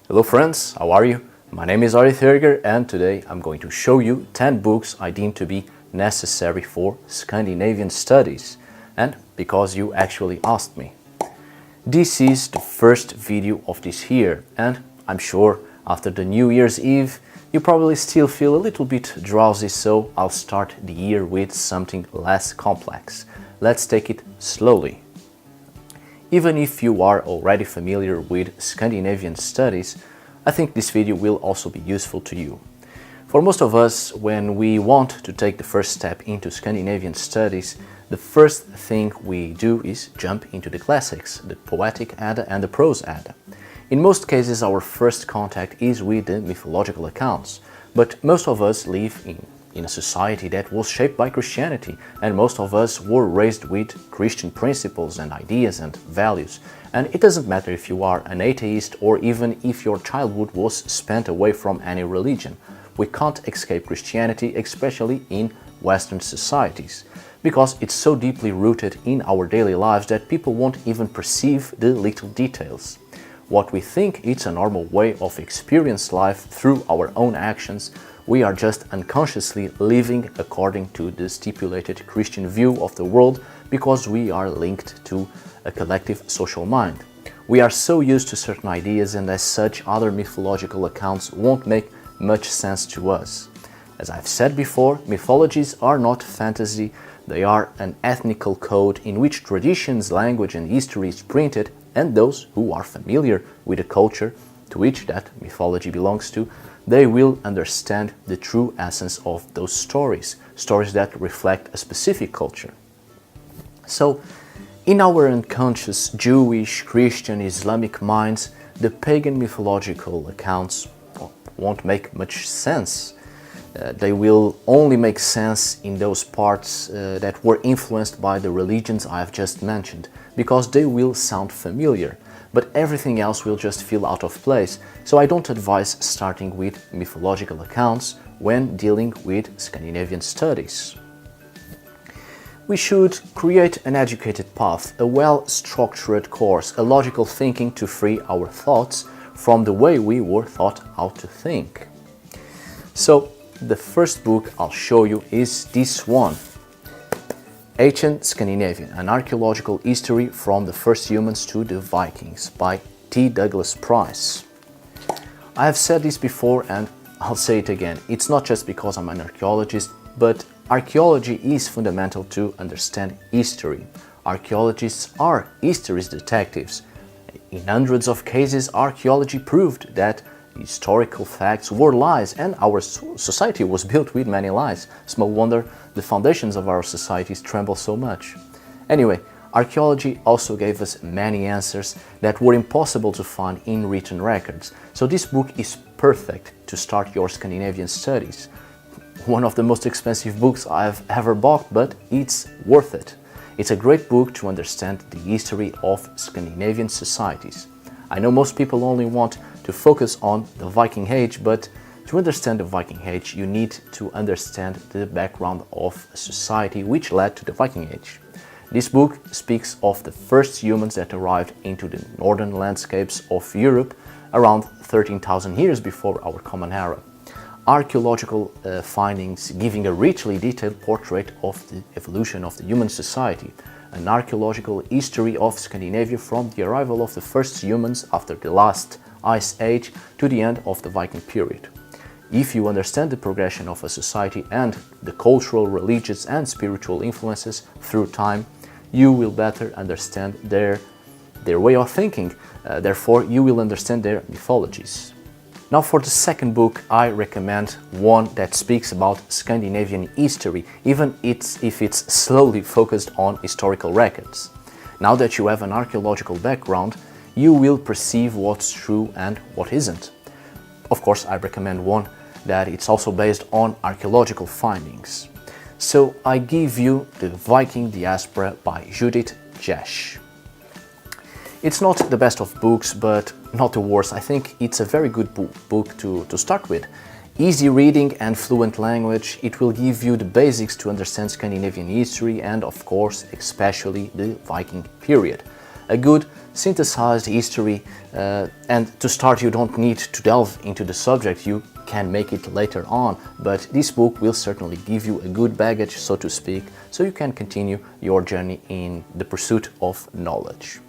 Hello friends, how are you? My name is Ari Thurger and today I'm going to show you 10 books I deem to be necessary for Scandinavian studies, and because you actually asked me. This is the first video of this year, and I'm sure after the New Year's Eve you probably still feel a little bit drowsy, so I'll start the year with something less complex. Let's take it slowly. Even if you are already familiar with Scandinavian studies, I think this video will also be useful to you. For most of us, when we want to take the first step into Scandinavian studies, the first thing we do is jump into the classics, the Poetic Edda and the Prose Edda. In most cases, our first contact is with the mythological accounts, but most of us live in a society that was shaped by Christianity, and most of us were raised with Christian principles and ideas and values. And it doesn't matter if you are an atheist or even if your childhood was spent away from any religion. We can't escape Christianity, especially in Western societies, because it's so deeply rooted in our daily lives that people won't even perceive the little details. What we think it's a normal way of experience life through our own actions, we are just unconsciously living according to the stipulated Christian view of the world because we are linked to a collective social mind. We are so used to certain ideas, and as such other mythological accounts won't make much sense to us. As I've said before, mythologies are not fantasy, they are an ethnical code in which traditions, language and history is printed, and those who are familiar with the culture to which that mythology belongs to, they will understand the true essence of those stories that reflect a specific culture. So, in our unconscious Jewish, Christian, Islamic minds, the pagan mythological accounts won't make much sense. They will only make sense in those parts that were influenced by the religions I have just mentioned, because they will sound familiar, but everything else will just feel out of place, so I don't advise starting with mythological accounts when dealing with Scandinavian studies. We should create an educated path, a well-structured course, a logical thinking to free our thoughts from the way we were taught how to think. So, the first book I'll show you is this one, Ancient Scandinavian, an archaeological history from the first humans to the Vikings, by T. Douglas Price. I have said this before and I'll say it again. It's not just because I'm an archaeologist, but archaeology is fundamental to understand history. Archaeologists are history's detectives. In hundreds of cases, archaeology proved that historical facts were lies, and our society was built with many lies. Small wonder the foundations of our societies tremble so much. Anyway, archaeology also gave us many answers that were impossible to find in written records. So this book is perfect to start your Scandinavian studies. One of the most expensive books I've ever bought, but it's worth it. It's a great book to understand the history of Scandinavian societies. I know most people only want to focus on the Viking Age, but to understand the Viking Age, you need to understand the background of a society which led to the Viking Age. This book speaks of the first humans that arrived into the northern landscapes of Europe around 13,000 years before our Common Era. Archaeological findings giving a richly detailed portrait of the evolution of the human society, an archaeological history of Scandinavia from the arrival of the first humans after the last Ice Age to the end of the Viking period. If you understand the progression of a society and the cultural, religious and spiritual influences through time, you will better understand their way of thinking, therefore you will understand their mythologies. Now for the second book, I recommend one that speaks about Scandinavian history, even if it's slowly focused on historical records. Now that you have an archaeological background, you will perceive what's true and what isn't. Of course, I recommend one that it's also based on archaeological findings. So I give you The Viking Diaspora by Judith Jesch. It's not the best of books, but not the worst. I think it's a very good book to start with. Easy reading and fluent language, it will give you the basics to understand Scandinavian history and, of course, especially the Viking period. A good synthesized history, and to start you don't need to delve into the subject, you can make it later on, but this book will certainly give you a good baggage, so to speak, so you can continue your journey in the pursuit of knowledge.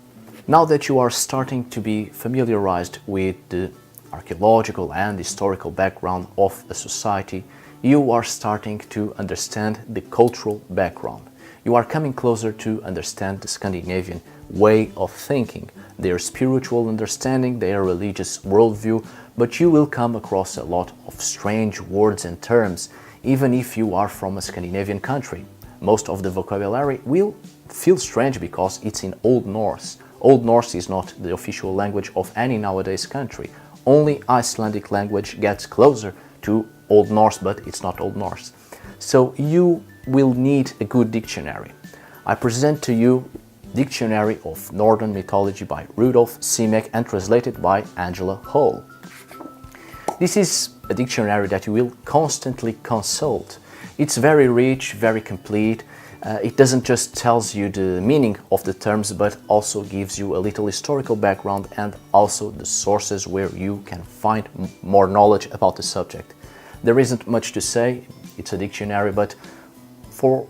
Now that you are starting to be familiarized with the archaeological and historical background of a society, you are starting to understand the cultural background. You are coming closer to understand the Scandinavian way of thinking, their spiritual understanding, their religious worldview, but you will come across a lot of strange words and terms, even if you are from a Scandinavian country. Most of the vocabulary will feel strange because it's in Old Norse. Old Norse is not the official language of any nowadays country. Only Icelandic language gets closer to Old Norse, but it's not Old Norse. So you will need a good dictionary. I present to you Dictionary of Northern Mythology by Rudolf Simek and translated by Angela Hall. This is a dictionary that you will constantly consult. It's very rich, very complete. It doesn't just tells you the meaning of the terms, but also gives you a little historical background and also the sources where you can find more knowledge about the subject. There isn't much to say, it's a dictionary, but for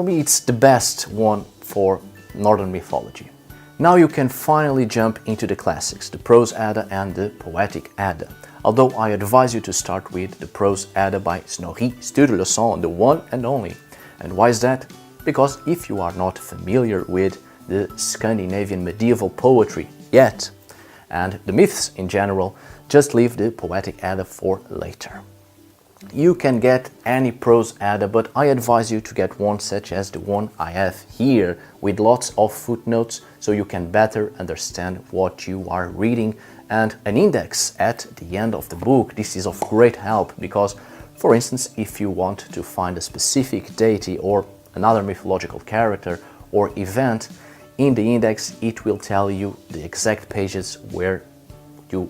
me it's the best one for Northern mythology. Now you can finally jump into the classics, the Prose Edda and the Poetic Edda. Although I advise you to start with the Prose Edda by Snorri Sturluson, the one and only. And why is that? Because if you are not familiar with the Scandinavian medieval poetry yet, and the myths in general, just leave the Poetic Edda for later. You can get any Prose Edda, but I advise you to get one such as the one I have here, with lots of footnotes, so you can better understand what you are reading, and an index at the end of the book. This is of great help because, for instance, if you want to find a specific deity or another mythological character or event, in the index it will tell you the exact pages where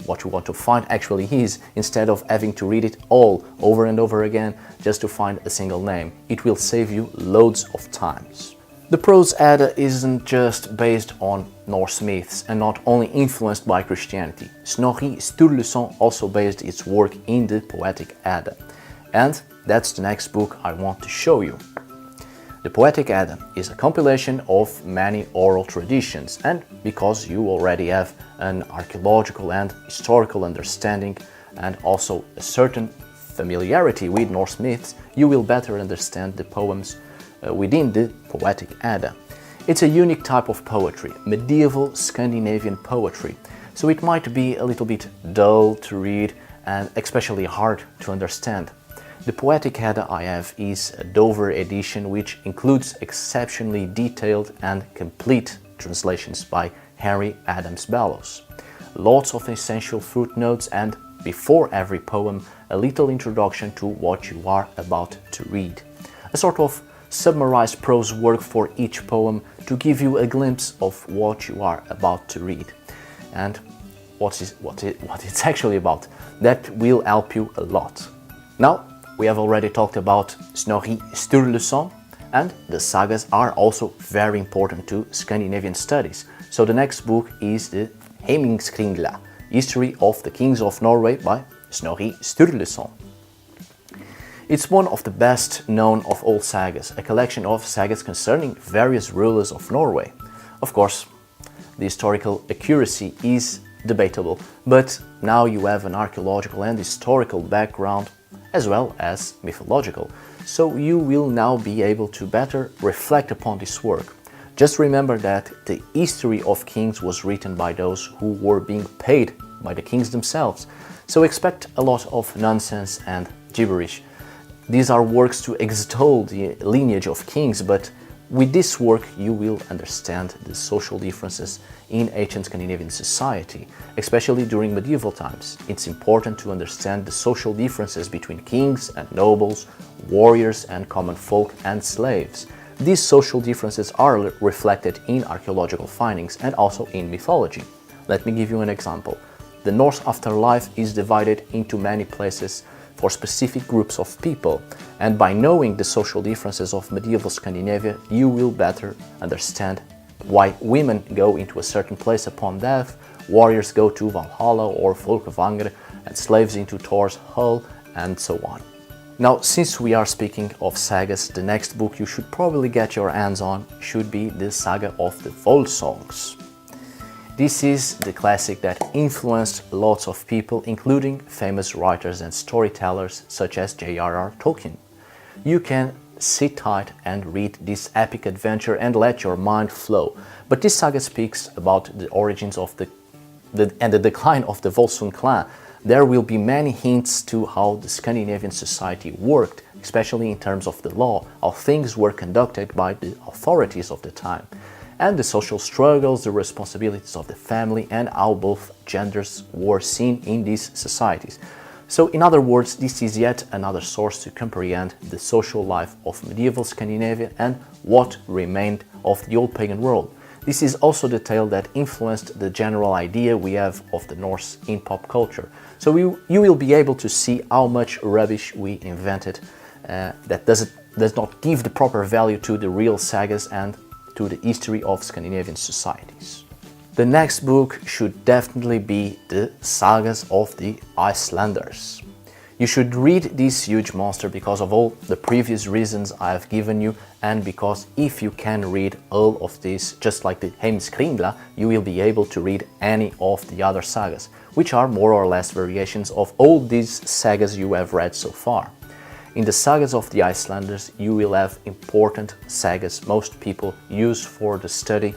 what you want to find actually is, instead of having to read it all over and over again just to find a single name. It will save you loads of times. The Prose Edda isn't just based on Norse myths and not only influenced by Christianity. Snorri Sturluson also based its work in the Poetic Edda. And that's the next book I want to show you. The Poetic Edda is a compilation of many oral traditions, and because you already have an archaeological and historical understanding and also a certain familiarity with Norse myths, you will better understand the poems within the Poetic Edda. It's a unique type of poetry, medieval Scandinavian poetry, so it might be a little bit dull to read and especially hard to understand. The Poetic Edda I have is a Dover edition, which includes exceptionally detailed and complete translations by Henry Adams Bellows. Lots of essential footnotes and, before every poem, a little introduction to what you are about to read. A sort of summarized prose work for each poem to give you a glimpse of what you are about to read and what it's actually about. That will help you a lot. Now, we have already talked about Snorri Sturluson, and the sagas are also very important to Scandinavian studies. So the next book is the Heimskringla, History of the Kings of Norway by Snorri Sturluson. It's one of the best known of all sagas, a collection of sagas concerning various rulers of Norway. Of course, the historical accuracy is debatable, but now you have an archaeological and historical background as well as mythological, so you will now be able to better reflect upon this work. Just remember that the history of kings was written by those who were being paid by the kings themselves, so expect a lot of nonsense and gibberish. These are works to extol the lineage of kings, but with this work you will understand the social differences in ancient Scandinavian society, especially during medieval times. It's important to understand the social differences between kings and nobles, warriors and common folk and slaves. These social differences are reflected in archaeological findings and also in mythology. Let me give you an example. The Norse afterlife is divided into many places for specific groups of people, and by knowing the social differences of medieval Scandinavia, you will better understand why women go into a certain place upon death, warriors go to Valhalla or Folkvangr, and slaves into Thor's Hull, and so on. Now, since we are speaking of sagas, the next book you should probably get your hands on should be the Saga of the Volsungs. This is the classic that influenced lots of people, including famous writers and storytellers such as J.R.R. Tolkien. You can sit tight and read this epic adventure and let your mind flow. But this saga speaks about the origins of the decline of the Volsung clan. There will be many hints to how the Scandinavian society worked, especially in terms of the law, how things were conducted by the authorities of the time, and the social struggles, the responsibilities of the family, and how both genders were seen in these societies. So, in other words, this is yet another source to comprehend the social life of medieval Scandinavia and what remained of the old pagan world. This is also the tale that influenced the general idea we have of the Norse in pop culture. So you will be able to see how much rubbish we invented that does not give the proper value to the real sagas and to the history of Scandinavian societies. The next book should definitely be the Sagas of the Icelanders. You should read this huge monster because of all the previous reasons I have given you, and because if you can read all of this, just like the Heimskringla, you will be able to read any of the other sagas, which are more or less variations of all these sagas you have read so far. In the Sagas of the Icelanders, you will have important sagas most people use for the study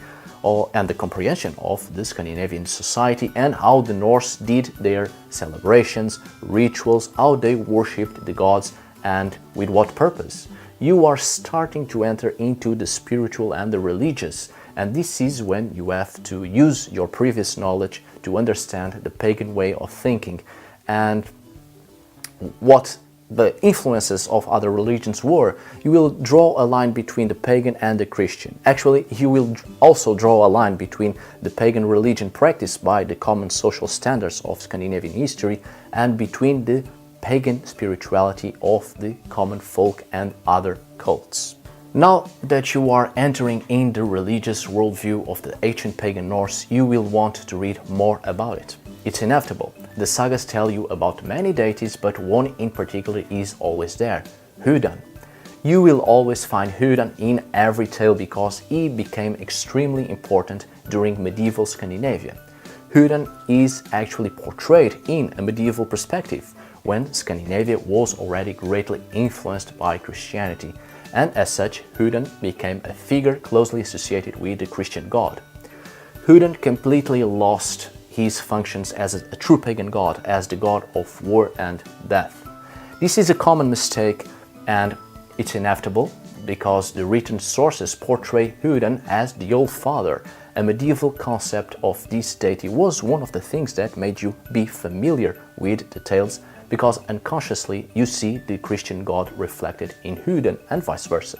and the comprehension of the Scandinavian society and how the Norse did their celebrations, rituals, how they worshipped the gods and with what purpose. You are starting to enter into the spiritual and the religious, and this is when you have to use your previous knowledge to understand the pagan way of thinking and what the influences of other religions were. You will draw a line between the pagan and the Christian. Actually, you will also draw a line between the pagan religion practiced by the common social standards of Scandinavian history and between the pagan spirituality of the common folk and other cults. Now that you are entering in the religious worldview of the ancient pagan Norse, you will want to read more about it. It's inevitable. The sagas tell you about many deities, but one in particular is always there, Hudan. You will always find Hudan in every tale because he became extremely important during medieval Scandinavia. Hudan is actually portrayed in a medieval perspective, when Scandinavia was already greatly influenced by Christianity, and as such, Hudan became a figure closely associated with the Christian god. Hudan completely lost his functions as a true pagan god, as the god of war and death. This is a common mistake, and it's inevitable because the written sources portray Hudan as the Old Father. A medieval concept of this deity was one of the things that made you be familiar with the tales, because unconsciously you see the Christian god reflected in Hudan and vice versa.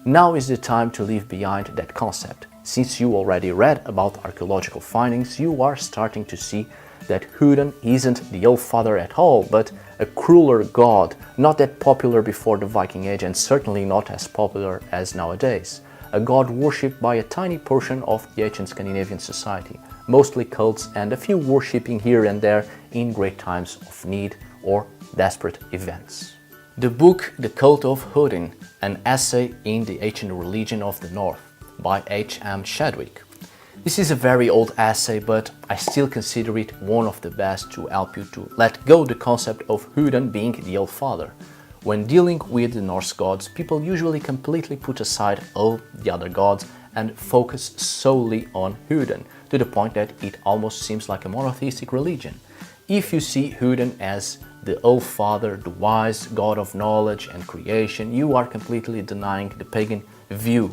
Now is the time to leave behind that concept. Since you already read about archaeological findings, you are starting to see that Hudan isn't the Old Father at all, but a crueler god, not that popular before the Viking Age and certainly not as popular as nowadays. A god worshipped by a tiny portion of the ancient Scandinavian society, mostly cults and a few worshipping here and there in great times of need or desperate events. The book The Cult of Odin, an essay in the ancient religion of the North, by H.M. Chadwick. This is a very old essay, but I still consider it one of the best to help you to let go the concept of Hudan being the Old Father. When dealing with the Norse gods, people usually completely put aside all the other gods and focus solely on Hudan, to the point that it almost seems like a monotheistic religion. If you see Hudan as the Old Father, the wise god of knowledge and creation, you are completely denying the pagan view.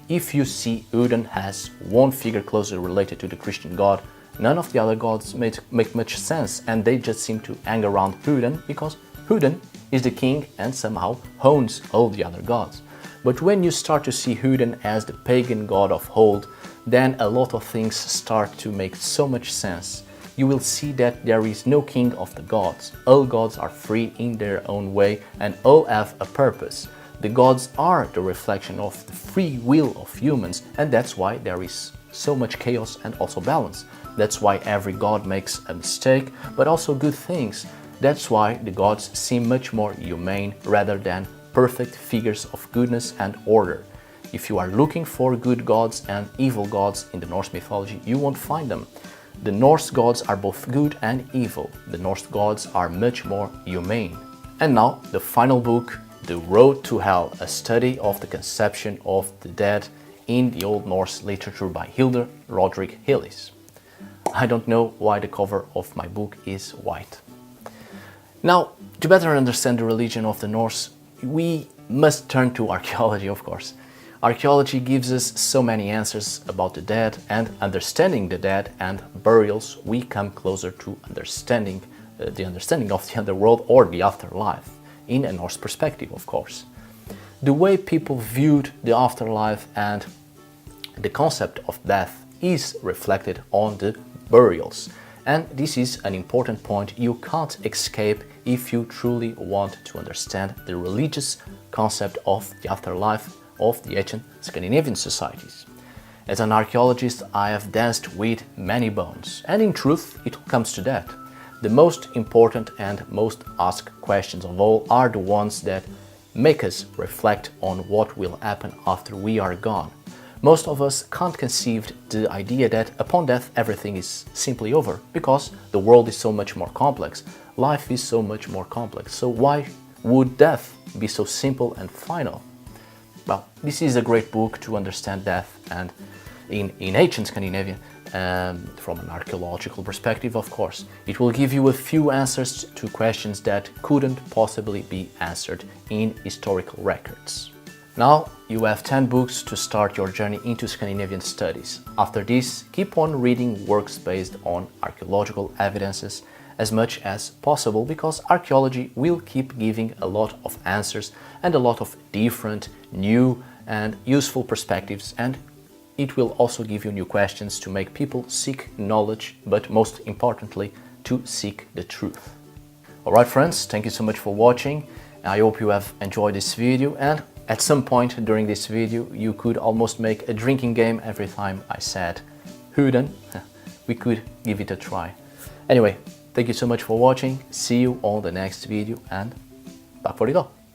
If you see Odin as one figure closely related to the Christian god, none of the other gods make much sense, and they just seem to hang around Odin because Odin is the king and somehow owns all the other gods. But when you start to see Odin as the pagan god of old, then a lot of things start to make so much sense. You will see that there is no king of the gods. All gods are free in their own way and all have a purpose. The gods are the reflection of the free will of humans, and that's why there is so much chaos and also balance. That's why every god makes a mistake, but also good things. That's why the gods seem much more humane rather than perfect figures of goodness and order. If you are looking for good gods and evil gods in the Norse mythology, you won't find them. The Norse gods are both good and evil. The Norse gods are much more humane. And now, the final book, The Road to Hell, a study of the conception of the dead in the Old Norse literature by Hildur Rodrik Hillis. I don't know why the cover of my book is white. Now, to better understand the religion of the Norse, we must turn to archaeology, of course. Archaeology gives us so many answers about the dead, and understanding the dead and burials, we come closer to understanding the understanding of the underworld or the afterlife, in a Norse perspective, of course. The way people viewed the afterlife and the concept of death is reflected on the burials. And this is an important point you can't escape if you truly want to understand the religious concept of the afterlife of the ancient Scandinavian societies. As an archaeologist, I have danced with many bones, and in truth, it comes to that. The most important and most asked questions of all are the ones that make us reflect on what will happen after we are gone. Most of us can't conceive the idea that upon death everything is simply over, because the world is so much more complex, life is so much more complex. So why would death be so simple and final? Well, this is a great book to understand death, and in ancient Scandinavia, from an archaeological perspective, of course. It will give you a few answers to questions that couldn't possibly be answered in historical records. Now you have 10 books to start your journey into Scandinavian studies. After this, keep on reading works based on archaeological evidences as much as possible, because archaeology will keep giving a lot of answers and a lot of different, new and useful perspectives, and it will also give you new questions to make people seek knowledge, but most importantly, to seek the truth. Alright friends, thank you so much for watching. I hope you have enjoyed this video, and at some point during this video you could almost make a drinking game every time I said Huden. We could give it a try. Anyway, thank you so much for watching, see you on the next video, and tack för idag!